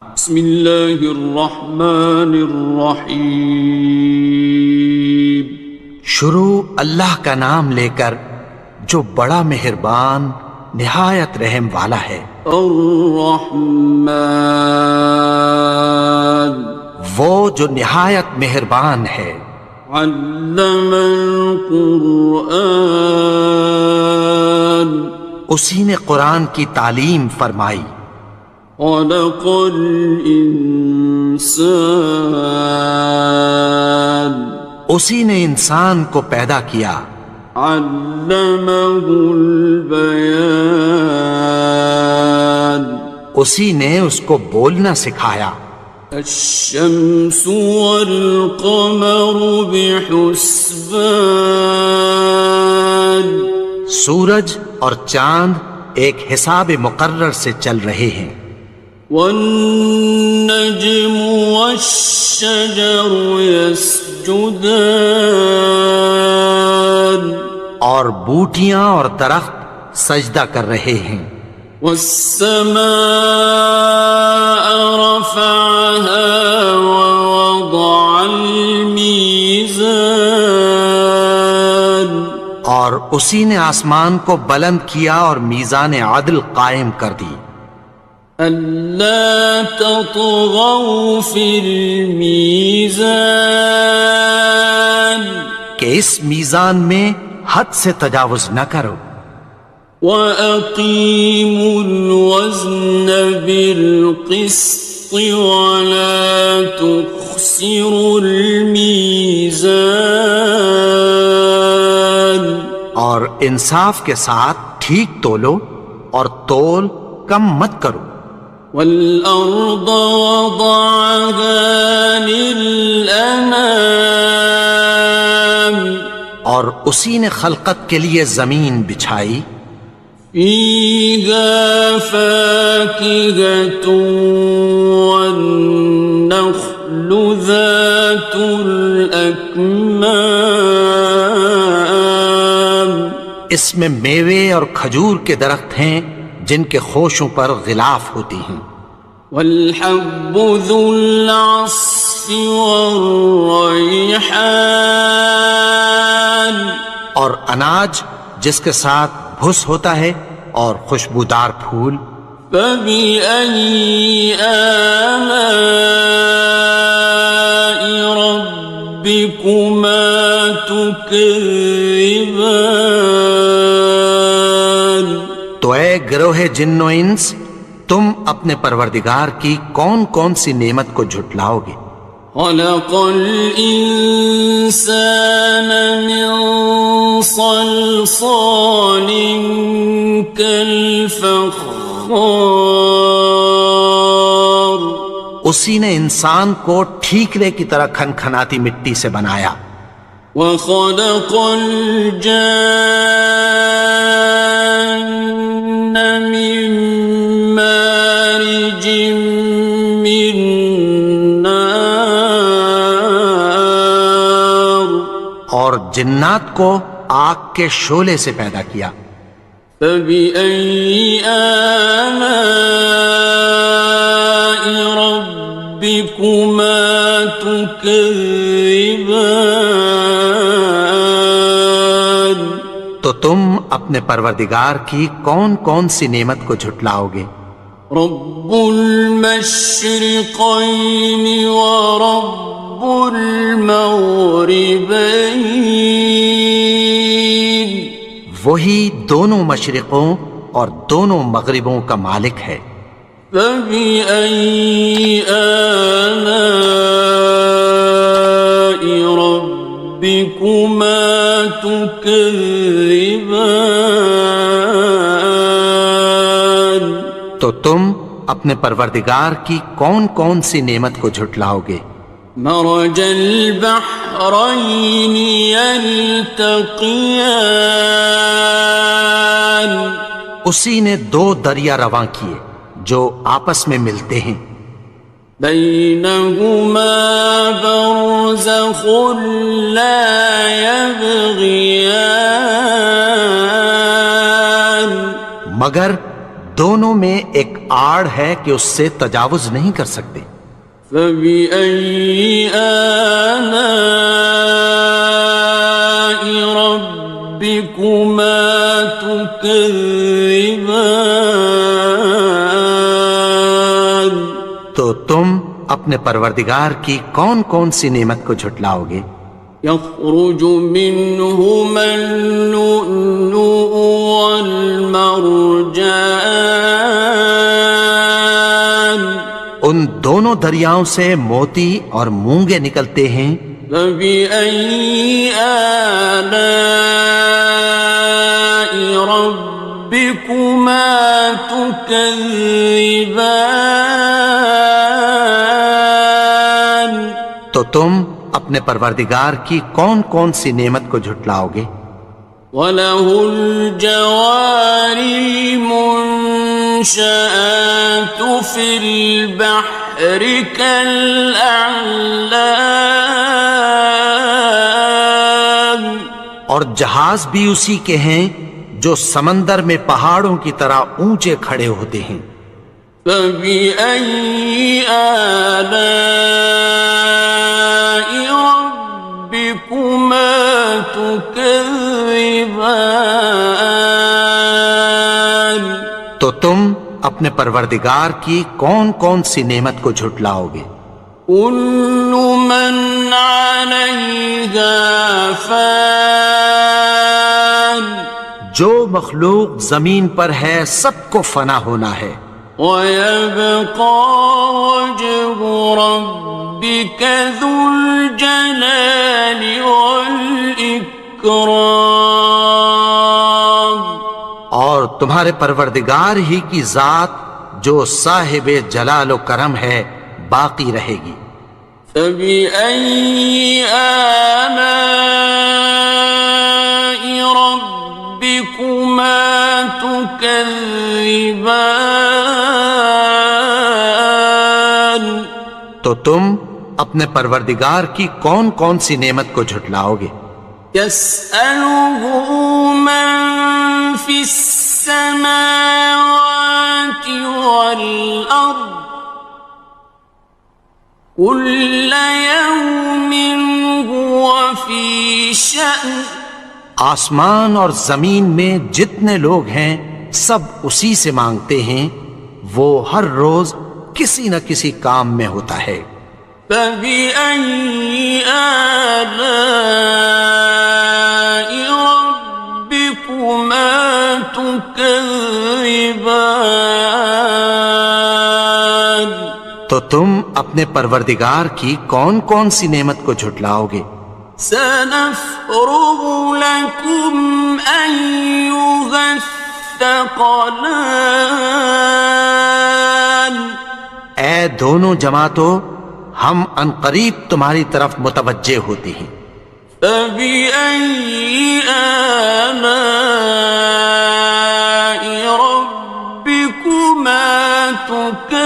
بسم اللہ الرحمن الرحیم۔ شروع اللہ کا نام لے کر جو بڑا مہربان نہایت رحم والا ہے۔ الرحمن، وہ جو نہایت مہربان ہے۔ علم القرآن، اسی نے قرآن کی تعلیم فرمائی۔ خلق الانسان، اسی نے انسان کو پیدا کیا۔ علمہ البیان، اسی نے اس کو بولنا سکھایا۔ الشمس والقمر بحسبان، سورج اور چاند ایک حساب مقرر سے چل رہے ہیں۔ والنجم والشجر يسجدان، اور بوٹیاں اور درخت سجدہ کر رہے ہیں۔ والسماء رفعها ووضع الميزان، اور اسی نے آسمان کو بلند کیا اور میزان عدل قائم کر دی۔ ألا تطغوا في الميزان، کہ اس میزان میں حد سے تجاوز نہ کرو۔ وَأَقِيمُوا الْوَزْنَ بِالْقِسْطِ وَلَا تُخْسِرُوا الْمِيزَانَ، اور انصاف کے ساتھ ٹھیک تولو اور تول کم مت کرو۔ وَالْأَرْضَ وَضَعَهَا لِلْأَنَامِ، اور اسی نے خلقت کے لیے زمین بچھائی۔ فِيهَا فَاكِهَةٌ وَالنَّخْلُ ذَاتُ الْأَكْمَامِ، اس میں میوے اور کھجور کے درخت ہیں جن کے خوشوں پر غلاف ہوتی ہیں۔ وَالْحَبُّ ذُو الْعَصْفِ وَالرَّيْحَانِ، اور اناج جس کے ساتھ بھس ہوتا ہے اور خوشبودار پھول۔ فَبِأَيِّ آلَاءِ رَبِّكُمَا تُكَذِّبَانِ، تو اے گروہ جن و انس، تم اپنے پروردگار کی کون کون سی نعمت کو جھٹلاؤ گے؟ خَلَقَ الْإِنسَانَ مِنْ صَلْصَالٍ كَالْفَخَّارِ، اسی نے انسان کو ٹھیکرے کی طرح کھنکھناتی مٹی سے بنایا۔ وَخَلَقَ الْجَانَّ مِن مَّارِجٍ مِّن نَّارٍ، اور جنات کو آگ کے شعلے سے پیدا کیا۔ فَبِأَيِّ آلَاءِ رَبِّكُمَا تُكَذِّبَانِ، تو تم اپنے پروردگار کی کون کون سی نعمت کو جھٹلاؤ گے؟ رب المشرقین ورب المغربین، وہی دونوں مشرقوں اور دونوں مغربوں کا مالک ہے۔ فَبِأَيِّ آلَاءِ رَبِّكُمَا تُكَذِّبَانِ، تو تم اپنے پروردگار کی کون کون سی نعمت کو جھٹلاؤ گے؟ مرج البحرین یلتقیان، اسی نے دو دریا رواں کیے جو آپس میں ملتے ہیں۔ بینہما برزخ لا یبغیان، مگر دونوں میں ایک آڑ ہے کہ اس سے تجاوز نہیں کر سکتے۔ فبأي آلاء ربكما تكذبان؟ تو تم اپنے پروردگار کی کون کون سی نعمت کو جھٹلاؤ گے؟ يخرج منهما اللؤلؤ والمرجان ان دونوں دریاؤں سے موتی اور مونگے نکلتے ہیں۔ فبأي آلاء ربكما تكذبان؟ تو تم اپنے پروردگار کی کون کون سی نعمت کو جھٹلاؤ گے؟ وَلَهُ الْجَوَارِ الْمُنشَآتُ فِي الْبَحْرِ كَالْأَعْلَامِ، اور جہاز بھی اسی کے ہیں جو سمندر میں پہاڑوں کی طرح اونچے کھڑے ہوتے ہیں۔ فَبِأَيِّ آلَاءِ رَبِّكُمَا تُكَذِّبَانِ؟ تو تم اپنے پروردگار کی کون کون سی نعمت کو جھٹلاؤ گے؟ كُلُّ مَنْ عَلَيْهَا فَانٍ، جو مخلوق زمین پر ہے سب کو فنا ہونا ہے۔ وَيَبْقَى وَجْهُ رَبِّكَ ذُو الْجَلَالِ وَالْإِكْرَامِ، اور تمہارے پروردگار ہی کی ذات جو صاحب جلال و کرم ہے باقی رہے گی۔ فَبِأَيِّ آلَاءِ رَبِّكُمَا تُكَذِّبَانِ؟ تو تم اپنے پروردگار کی کون کون سی نعمت کو جھٹلاؤ گے؟ يَسْأَلُهُ مَن فِي السَّمَاوَاتِ وَالْأَرْضِ كُلَّ يَوْمٍ هُوَ فِي شَأْنٍ، آسمان اور زمین میں جتنے لوگ ہیں سب اسی سے مانگتے ہیں، وہ ہر روز کسی نہ کسی کام میں ہوتا ہے۔ فَبِأَيِّ آلَاءِ رَبِّكُمَا تُكَذِّبَانِ؟ تو تم اپنے پروردگار کی کون کون سی نعمت کو جھٹلاؤ گے؟ سَنَفْرُغُ لَكُمْ أَيُّهَ الثَّقَلَانِ، اے دونوں جماعتوں ہم عنقریب تمہاری طرف متوجہ ہوتے ہیں۔ فَبِأَيِّ آلَاءِ رَبِّكُمَا تُكَذِّبَانِ؟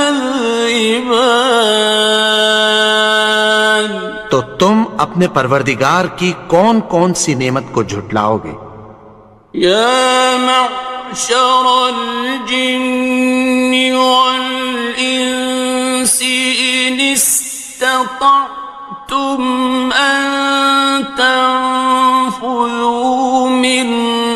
تو تم اپنے پروردگار کی کون کون سی نعمت کو جھٹلاؤ گے؟ يَا مَعْشَرَ الْجِنِّ وَالْإِنسِ إِنِ اسْتَطَعْتُمْ أَن تَنفُذُوا مِنْ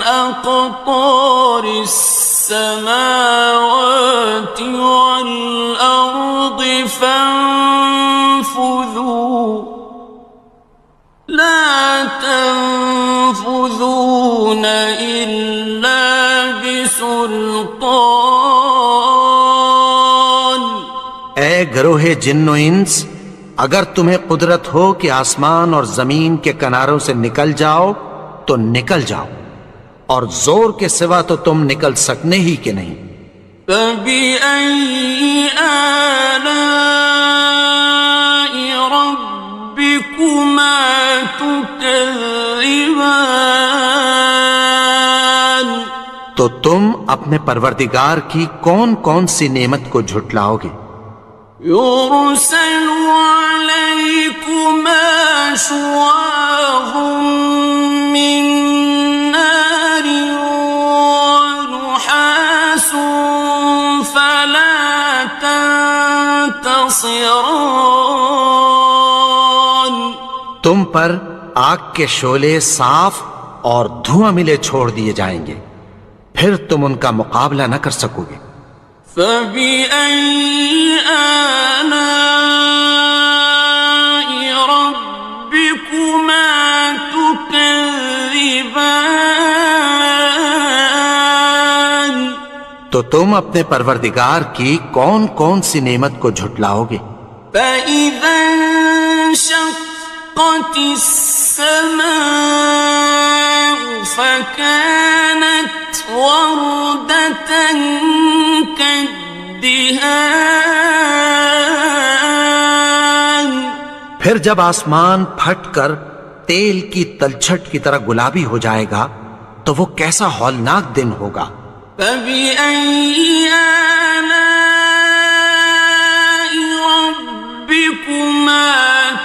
أَقْطَارِ السَّمَاوَاتِ وَالْأَرْضِ فَانفُذُوا لَا تَنفُذُونَ إِلَّا بِسُلْطَانٍ۔ اے گروہ جن و انس، اگر تمہیں قدرت ہو کہ آسمان اور زمین کے کناروں سے نکل جاؤ تو نکل جاؤ، اور زور کے سوا تو تم نکل سکنے ہی کہ نہیں۔ فَبِأَيِّ آلَاءِ رَبِّكُمَا تُكَذِّبَانِ؟ تو تم اپنے پروردگار کی کون کون سی نعمت کو جھٹلاؤ گے؟ يُرْسَلُ عَلَيْكُمَا شُوَاظٌ مِّن نَّارٍ وَنُحَاسٌ خاصران. تم پر آگ کے شعلے صاف اور دھواں ملے چھوڑ دیے جائیں گے، پھر تم ان کا مقابلہ نہ کر سکو گے۔ فبأي آلاء ربكما تكذبان. تو تم اپنے پروردگار کی کون کون سی نعمت کو جھٹلاؤ گے؟ فإذا انشقت السماء فكانت وردة كالدهان. پھر جب آسمان پھٹ کر تیل کی تلچھٹ کی طرح گلابی ہو جائے گا تو وہ کیسا ہولناک دن ہوگا۔ فبأي آلاء ربكما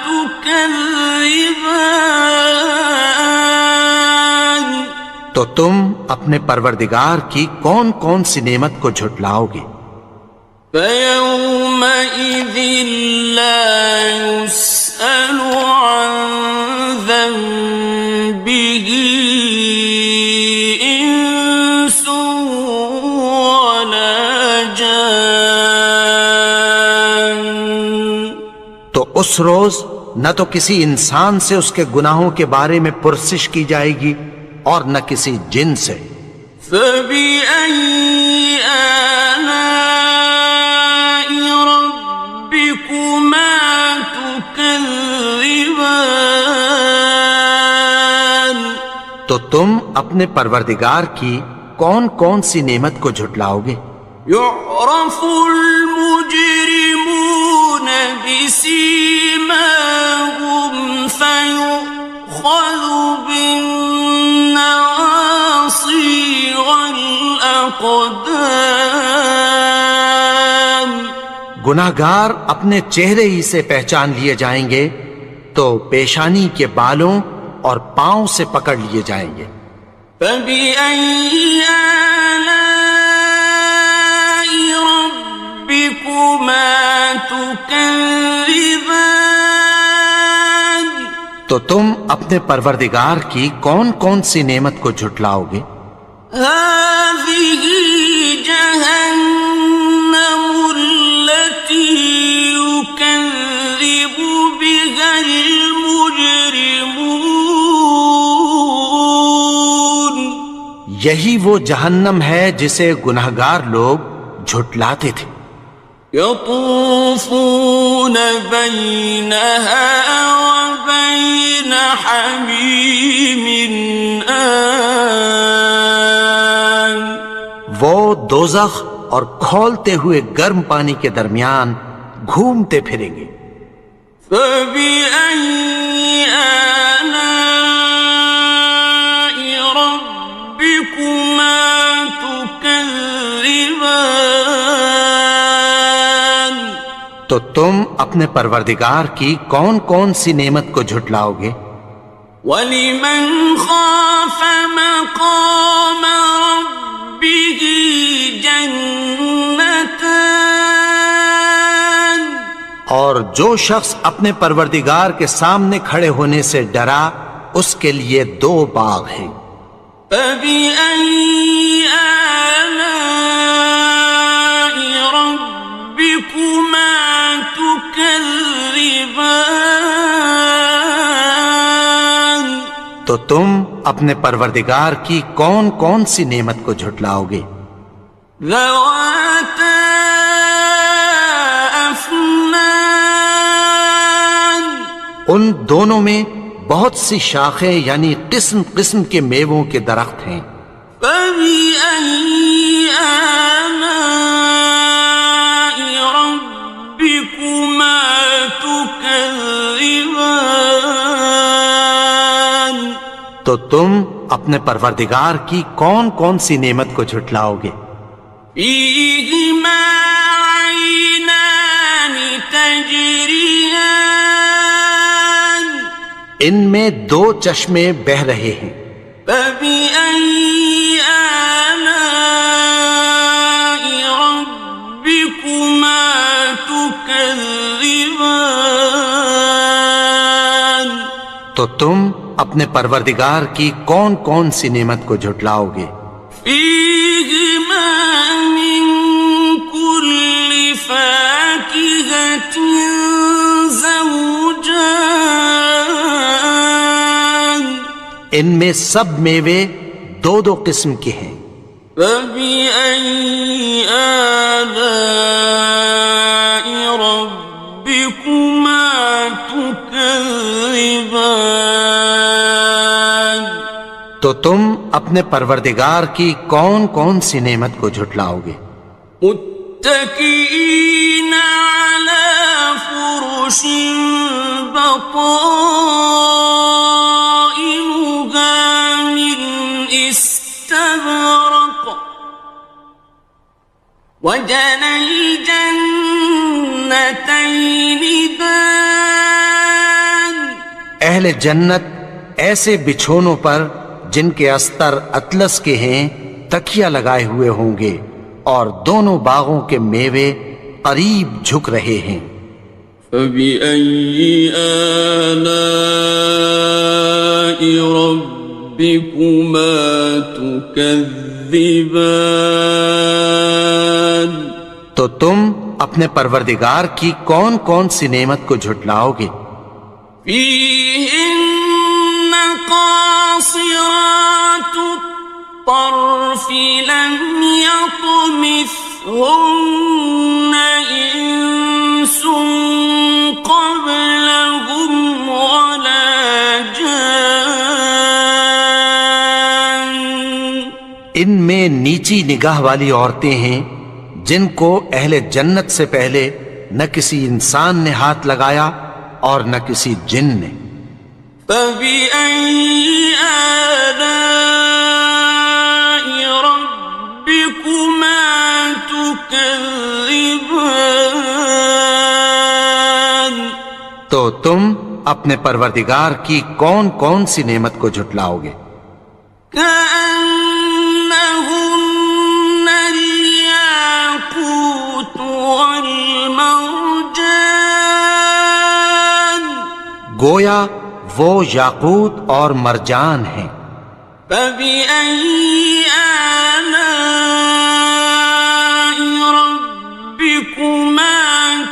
تكذبان. تو تم اپنے پروردگار کی کون کون سی نعمت کو جھٹلاؤ گے؟ فيومئذ لا يسأل عن ذنبه إنس ولا جان. تو اس روز نہ تو کسی انسان سے اس کے گناہوں کے بارے میں پرسش کی جائے گی اور نہ کسی جن سے۔ فبأي آلاء ربكما تكذبان. تو تم اپنے پروردگار کی کون کون سی نعمت کو جھٹلاؤ گے؟ يعرف المجرمون بسيماهم فيؤخذ بالنواصي والأقدام. گناہگار اپنے چہرے ہی سے پہچان لیے جائیں گے تو پیشانی کے بالوں اور پاؤں سے پکڑ لیے جائیں گے۔ فبأي آلاء ربكما تكذبان. تو تم اپنے پروردگار کی کون کون سی نعمت کو جھٹلاؤ گے؟ هذه جهنم التي يكذب بها المجرمون. یہی وہ جہنم ہے جسے گناہگار لوگ جھٹلاتے تھے۔ يطوفون بينها وبين حميم آن. وہ دوزخ اور کھولتے ہوئے گرم پانی کے درمیان گھومتے پھریں گے۔ فبأي آلاء ربكما تكذبان. تو تم اپنے پروردگار کی کون کون سی نعمت کو جھٹلاؤ گے؟ وَلِمَنْ خَافَ مَقَامَ رَبِّهِ جَنَّتَانِ. اور جو شخص اپنے پروردگار کے سامنے کھڑے ہونے سے ڈرا اس کے لیے دو باغ ہیں۔ فَبِأَيِّ آلَاءِ رَبِّكُمَا تُكَذِّبَانِ. تو تم اپنے پروردگار کی کون کون سی نعمت کو جھٹلاؤ گے؟ ذَوَاتَا أَفْنَانٍ. ان دونوں میں بہت سی شاخیں یعنی قسم قسم کے میووں کے درخت ہیں۔ فَبِأَيِّ آلَاءِ رَبِّكُمَا تُكَذِّبَانِ. تو تم اپنے پروردگار کی کون کون سی نعمت کو جھٹلاؤ گے؟ فِيهِمَا عَيْنَانِ تَجْرِيَانِ. ان میں دو چشمے بہہ رہے ہیں۔ فَبِأَيِّ آلَاءِ رَبِّكُمَا تُكَذِّبَانِ. تكذبان تو تم اپنے پروردگار کی کون کون سی نعمت کو جھٹلاؤ گے؟ فيهما من كل فاكهة زوجان ان میں سب میوے دو دو قسم کے ہیں۔ فبأي آلاء ربكما تكذبان تو تم اپنے پروردگار کی کون کون سی نعمت کو جھٹلاؤ گے؟ متكئين على فرش بطائنها من استبرق وجنى الجنتين دان اہل جنت ایسے بچھونوں پر جن کے استر اطلس کے ہیں تکیہ لگائے ہوئے ہوں گے اور دونوں باغوں کے میوے قریب جھک رہے ہیں۔ فبأي آلاء ربكما تكذبان تو تم اپنے پروردگار کی کون کون سی نعمت کو جھٹلاؤ گے؟ فيهن قاصرات الطرف لم يطمثهن إنس قبلهم ولا جان ان میں نیچی نگاہ والی عورتیں ہیں جن کو اہل جنت سے پہلے نہ کسی انسان نے ہاتھ لگایا اور نہ کسی جن نے۔ فبأي آلاء ربكما تكذبان تو تم اپنے پروردگار کی کون کون سی نعمت کو جھٹلاؤ گے؟ كأنهن الياقوت والمرجان گویا وہ یاقوت اور مرجان ہیں۔ فبأي آلاء ربكما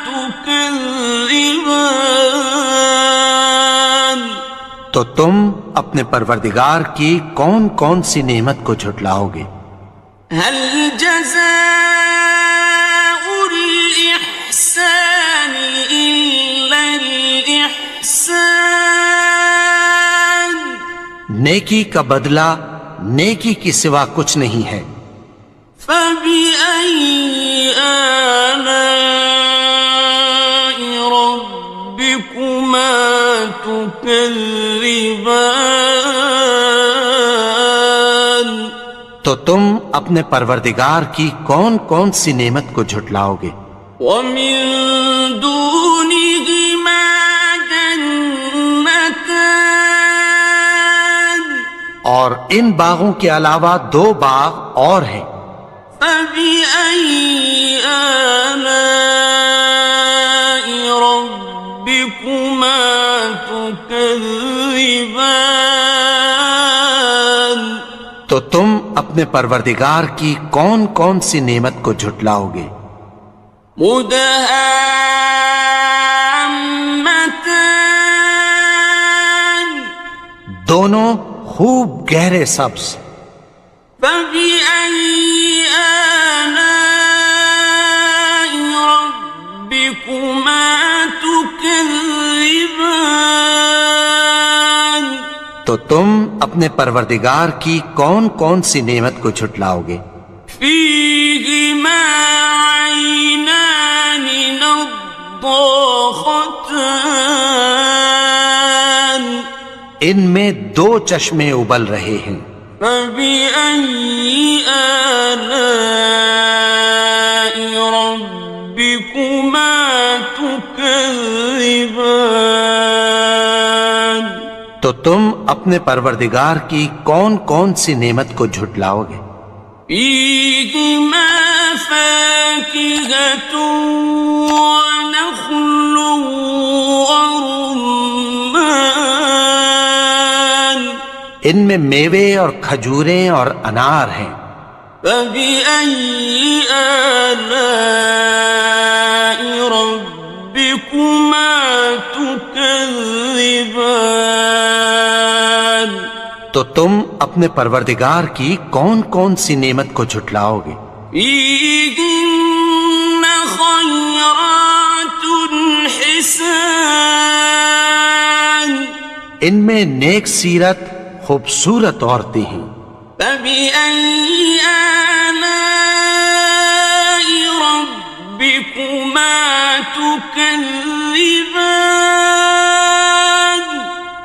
تكذبان تو تم اپنے پروردگار کی کون کون سی نعمت کو جھٹلاؤ گے؟ هل جزاء الإحسان إلا الإحسان نیکی کا بدلہ نیکی کی سوا کچھ نہیں ہے۔ فبأي آلاء ربكما تكذبان تو تم اپنے پروردگار کی کون کون سی نعمت کو جھٹلاؤ گے؟ ومن دونهما جنتان اور ان باغوں کے علاوہ دو باغ اور ہیں۔ فبأي آلاء ربكما تكذبان تو تم اپنے پروردگار کی کون کون سی نعمت کو جھٹلاؤ گے؟ مدهامتان دونوں خوب گہرے سبز۔ فبأي آلاء ربكما تكذبان تو تم اپنے پروردگار کی کون کون سی نعمت کو جھٹلاؤ گے؟ فيهما عينان نضاختان ان میں دو چشمے ابل رہے ہیں۔ فبأي آلاء ربكما تكذبان تو تم اپنے پروردگار کی کون کون سی نعمت کو جھٹلاؤ گے؟ فيهما فاكهة ونخل ورمان ان میں میوے اور کھجوریں اور انار ہیں. فبأي آلاء ربكما تكذبان تو تم اپنے پروردگار کی کون کون سی نعمت کو جھٹلاؤ گے؟ فيهن خيرات حسان ان میں نیک سیرت خوبصورت عورتیں ہیں. فبأي آلاء ربكما تكذبان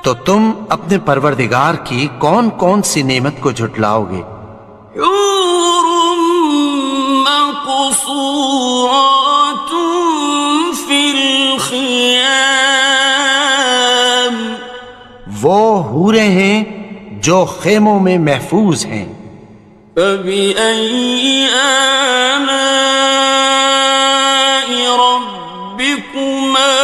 تو تم اپنے پروردگار کی کون کون سی نعمت کو جھٹلاؤ گے؟ حور مقصورات في الخيام وہ حوریں ہیں جو خیموں میں محفوظ ہیں. فبأي آلاء ربكما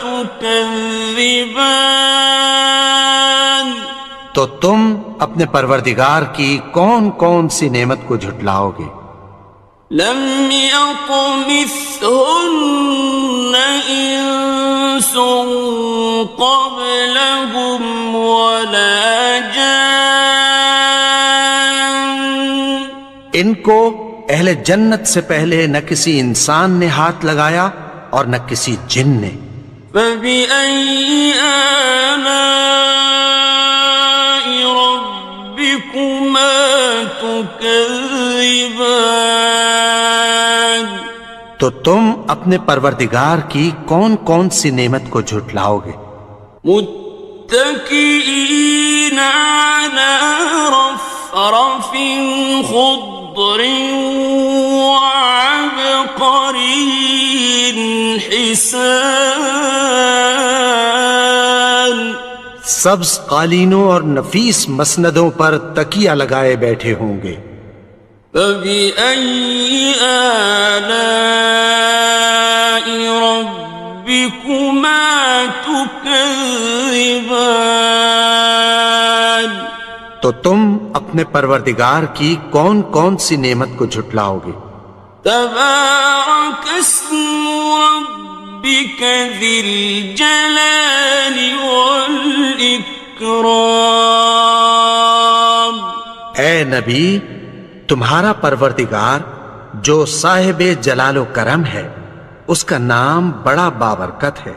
تكذبان تو تم اپنے پروردگار کی کون کون سی نعمت کو جھٹلاؤ گے؟ لم يطمثهن إنس قبلهم ولا جان ان کو اہل جنت سے پہلے نہ کسی انسان نے ہاتھ لگایا اور نہ کسی جن نے. فبأي آلاء ربكما تكذبان تو تم اپنے پروردگار کی کون کون سی نعمت کو جھٹلاؤ گے؟ متكئين على رفرف خضر وعبقري حسان سبز قالینوں اور نفیس مسندوں پر تکیہ لگائے بیٹھے ہوں گے. فبأي آلاء ربكما تكذبان تو تم اپنے پروردگار کی کون کون سی نعمت کو جھٹلاؤ گے؟ تبارك اسم ربك ذي الجلال والإكرام اے نبی، تمہارا پروردگار جو صاحب جلال و کرم ہے، اس کا نام بڑا بابرکت ہے.